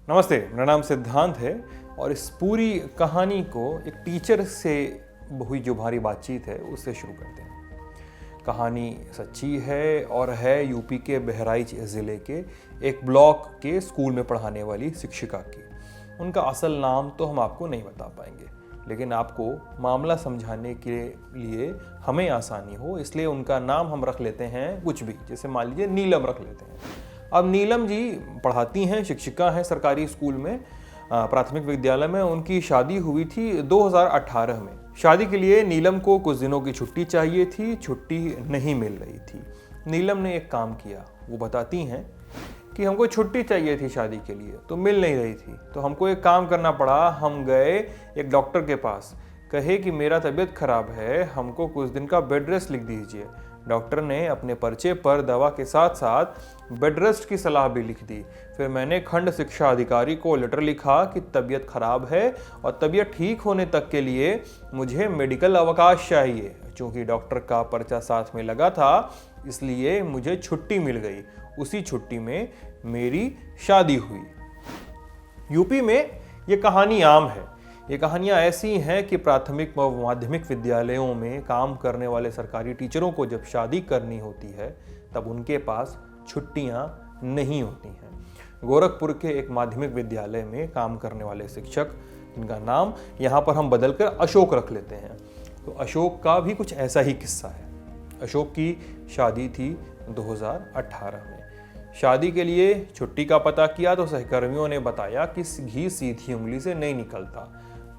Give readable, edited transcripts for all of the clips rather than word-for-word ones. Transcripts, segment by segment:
नमस्ते, मेरा नाम सिद्धांत है और इस पूरी कहानी को एक टीचर से हुई जो हमारी बातचीत है उससे शुरू करते हैं। कहानी सच्ची है और है यूपी के बहराइच ज़िले के एक ब्लॉक के स्कूल में पढ़ाने वाली शिक्षिका की। उनका असल नाम तो हम आपको नहीं बता पाएंगे, लेकिन आपको मामला समझाने के लिए हमें आसानी हो इसलिए उनका नाम हम रख लेते हैं कुछ भी, जैसे मान लीजिए नीलम रख लेते हैं। अब नीलम जी पढ़ाती हैं, शिक्षिका हैं सरकारी स्कूल में, प्राथमिक विद्यालय में। उनकी शादी हुई थी 2018 में। शादी के लिए नीलम को कुछ दिनों की छुट्टी चाहिए थी, छुट्टी नहीं मिल रही थी। नीलम ने एक काम किया, वो बताती हैं कि हमको छुट्टी चाहिए थी शादी के लिए तो मिल नहीं रही थी, तो हमको एक काम करना पड़ा। हम गए एक डॉक्टर के पास, कहे कि मेरा तबीयत खराब है, हमको कुछ दिन का बेड रेस्ट लिख दीजिए। डॉक्टर ने अपने पर्चे पर दवा के साथ साथ बेड रेस्ट की सलाह भी लिख दी। फिर मैंने खंड शिक्षा अधिकारी को लेटर लिखा कि तबीयत खराब है और तबीयत ठीक होने तक के लिए मुझे मेडिकल अवकाश चाहिए। चूँकि डॉक्टर का पर्चा साथ में लगा था इसलिए मुझे छुट्टी मिल गई। उसी छुट्टी में मेरी शादी हुई। यूपी में ये कहानी आम है। ये कहानियाँ ऐसी हैं कि प्राथमिक व माध्यमिक विद्यालयों में काम करने वाले सरकारी टीचरों को जब शादी करनी होती है तब उनके पास छुट्टियाँ नहीं होती हैं। गोरखपुर के एक माध्यमिक विद्यालय में काम करने वाले शिक्षक, जिनका नाम यहाँ पर हम बदलकर अशोक रख लेते हैं, तो अशोक का भी कुछ ऐसा ही किस्सा है। अशोक की शादी थी 2018 में। शादी के लिए छुट्टी का पता किया तो सहकर्मियों ने बताया कि घी सीधी उंगली से नहीं निकलता।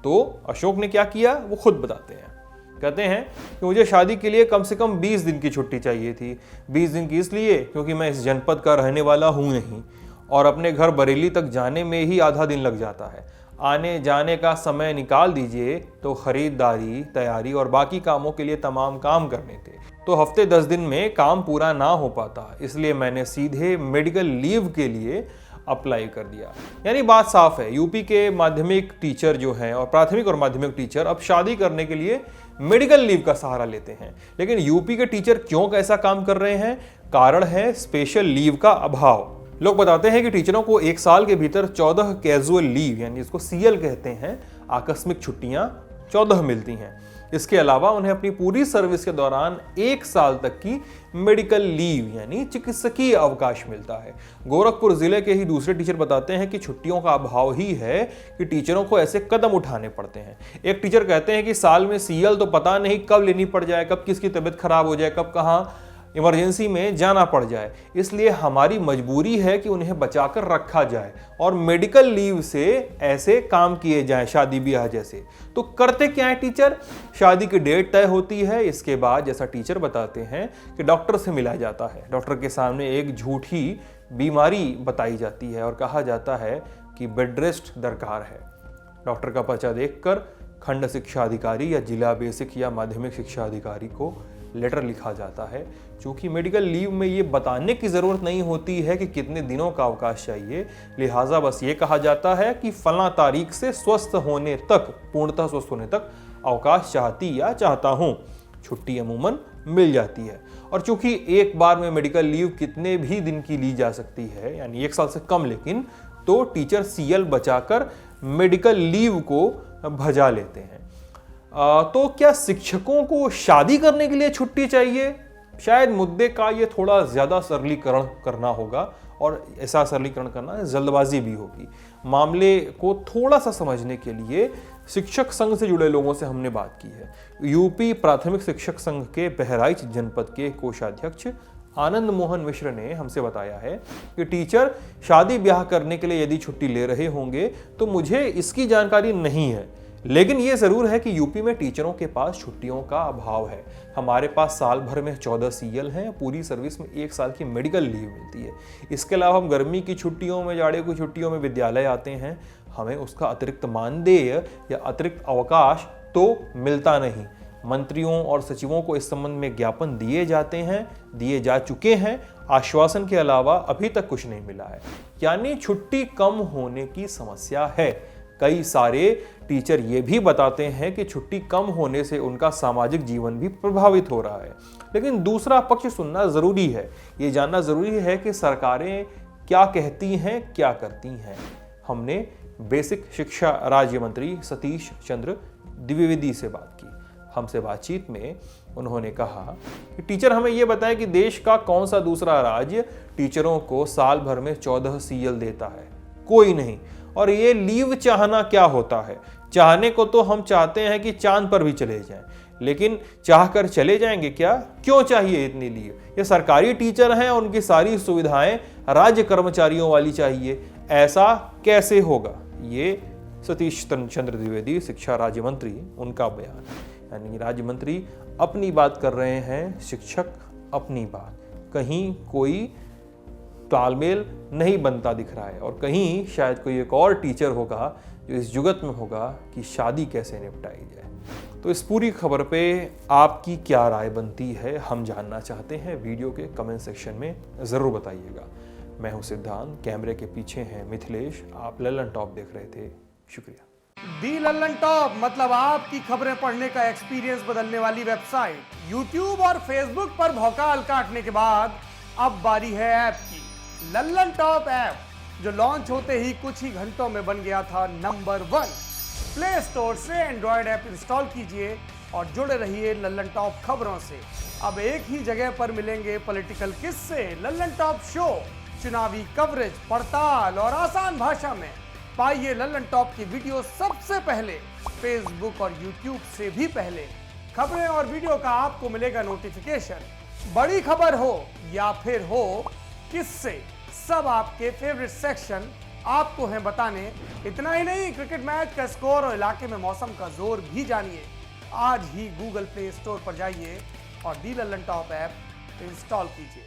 तो अशोक ने क्या किया वो खुद बताते हैं। कहते हैं कि मुझे शादी के लिए कम से कम 20 दिन की छुट्टी चाहिए थी। 20 दिन की इसलिए क्योंकि मैं इस जनपद का रहने वाला हूँ नहीं और अपने घर बरेली तक जाने में ही आधा दिन लग जाता है। आने जाने का समय निकाल दीजिए तो खरीदारी, तैयारी और बाकी कामों के लिए तमाम काम करने थे, तो हफ्ते 10 दिन में काम पूरा ना हो पाता। इसलिए मैंने सीधे मेडिकल लीव के लिए अप्लाई कर दिया। यानी बात साफ है, यूपी के माध्यमिक टीचर जो हैं और प्राथमिक और माध्यमिक टीचर अब शादी करने के लिए मेडिकल लीव का सहारा लेते हैं। लेकिन यूपी के टीचर क्यों कैसा काम कर रहे हैं? कारण है स्पेशल लीव का अभाव। लोग बताते हैं कि टीचरों को एक साल के भीतर 14 कैजुअल लीव, यानी इसको सीएल कहते हैं, आकस्मिक छुट्टियां 14 मिलती हैं। इसके अलावा उन्हें अपनी पूरी सर्विस के दौरान 1 साल तक की मेडिकल लीव यानी चिकित्सकीय अवकाश मिलता है। गोरखपुर जिले के ही दूसरे टीचर बताते हैं कि छुट्टियों का अभाव ही है कि टीचरों को ऐसे कदम उठाने पड़ते हैं। एक टीचर कहते हैं कि साल में सीएल तो पता नहीं कब लेनी पड़ जाए, कब किसकी तबीयत खराब हो जाए, कब कहाँ इमरजेंसी में जाना पड़ जाए, इसलिए हमारी मजबूरी है कि उन्हें बचाकर रखा जाए और मेडिकल लीव से ऐसे काम किए जाएं शादी ब्याह जैसे। तो करते क्या है टीचर? शादी की डेट तय होती है, इसके बाद जैसा टीचर बताते हैं कि डॉक्टर से मिला जाता है। डॉक्टर के सामने एक झूठी बीमारी बताई जाती है और कहा जाता है कि बेड रेस्ट दरकार है। डॉक्टर का पर्चा देखकर खंड शिक्षा अधिकारी या जिला बेसिक या माध्यमिक शिक्षा अधिकारी को लेटर लिखा जाता है। चूँकि मेडिकल लीव में ये बताने की ज़रूरत नहीं होती है कि कितने दिनों का अवकाश चाहिए, लिहाजा बस ये कहा जाता है कि फला तारीख से स्वस्थ होने तक, पूर्णतः स्वस्थ होने तक अवकाश चाहती या चाहता हूँ। छुट्टी अमूमन मिल जाती है और चूँकि एक बार में मेडिकल लीव कितने भी दिन की ली जा सकती है, यानी 1 साल से कम, लेकिन तो टीचर सीएल बचाकर मेडिकल लीव को भजा लेते हैं। तो क्या शिक्षकों को शादी करने के लिए छुट्टी चाहिए? शायद मुद्दे का ये थोड़ा ज़्यादा सरलीकरण करना होगा और ऐसा सरलीकरण करना जल्दबाजी भी होगी। मामले को थोड़ा सा समझने के लिए शिक्षक संघ से जुड़े लोगों से हमने बात की है। यूपी प्राथमिक शिक्षक संघ के बहराइच जनपद के कोषाध्यक्ष आनंद मोहन मिश्र ने हमसे बताया है कि टीचर शादी ब्याह करने के लिए यदि छुट्टी ले रहे होंगे तो मुझे इसकी जानकारी नहीं है, लेकिन ये ज़रूर है कि यूपी में टीचरों के पास छुट्टियों का अभाव है। हमारे पास साल भर में 14 सीएल हैं, पूरी सर्विस में 1 साल की मेडिकल लीव मिलती है। इसके अलावा हम गर्मी की छुट्टियों में, जाड़े की छुट्टियों में विद्यालय आते हैं, हमें उसका अतिरिक्त मानदेय या अतिरिक्त अवकाश तो मिलता नहीं। मंत्रियों और सचिवों को इस संबंध में ज्ञापन दिए जाते हैं, दिए जा चुके हैं। आश्वासन के अलावा अभी तक कुछ नहीं मिला है, यानी छुट्टी कम होने की समस्या है। कई सारे टीचर ये भी बताते हैं कि छुट्टी कम होने से उनका सामाजिक जीवन भी प्रभावित हो रहा है। लेकिन दूसरा पक्ष सुनना जरूरी है, ये जानना जरूरी है कि सरकारें क्या कहती हैं, क्या करती हैं। हमने बेसिक शिक्षा राज्य मंत्री सतीश चंद्र द्विवेदी से बात की। हमसे बातचीत में उन्होंने कहा कि टीचर हमें यह बताएं कि देश का कौन सा दूसरा राज्य टीचरों को साल भर में 14 CL देता है? कोई नहीं। और ये लीव चाहना क्या होता है? चाहने को तो हम चाहते हैं कि चांद पर भी चले जाएं, लेकिन चाहकर चले जाएंगे क्या? क्यों चाहिए इतनी लीव? ये सरकारी टीचर हैं, उनकी सारी सुविधाएं राज्य कर्मचारियों वाली चाहिए। ऐसा कैसे होगा? ये सतीश चंद्र द्विवेदी शिक्षा राज्य मंत्री, उनका बयान है। यानी राज्य मंत्री अपनी बात कर रहे हैं, शिक्षक अपनी बात। कहीं कोई तालमेल नहीं बनता दिख रहा है, और कहीं शायद कोई एक और टीचर होगा जो इस जुगत में होगा कि शादी कैसे निपटाई जाए। तो इस पूरी खबर पे आपकी क्या राय बनती है, हम जानना चाहते हैं। वीडियो के कमेंट सेक्शन में ज़रूर बताइएगा। मैं हूं सिद्धांत, कैमरे के पीछे हैं मिथिलेश। आप लल्लन टॉप देख रहे थे। शुक्रिया। दी लल्लन टॉप मतलब आपकी खबरें पढ़ने का एक्सपीरियंस बदलने वाली वेबसाइट। यूट्यूब और फेसबुक पर भौकाल काटने के बाद अब बारी है ऐप की। लल्लन टॉप ऐप जो लॉन्च होते ही कुछ ही घंटों में बन गया था नंबर 1। प्ले स्टोर से एंड्रॉयड ऐप इंस्टॉल कीजिए और जुड़े रहिए लल्लन टॉप खबरों से। अब एक ही जगह पर मिलेंगे पॉलिटिकल किस्से, लल्लन टॉप शो, चुनावी कवरेज, पड़ताल और आसान भाषा में। पाइए लल्लन टॉप की वीडियो सबसे पहले, फेसबुक और यूट्यूब से भी पहले। खबरें और वीडियो का आपको मिलेगा नोटिफिकेशन। बड़ी खबर हो या फिर हो किससे, सब आपके फेवरेट सेक्शन आपको हैं बताने। इतना ही नहीं, क्रिकेट मैच का स्कोर और इलाके में मौसम का जोर भी जानिए। आज ही गूगल प्ले स्टोर पर जाइए और दी लल्लन टॉप ऐप इंस्टॉल कीजिए।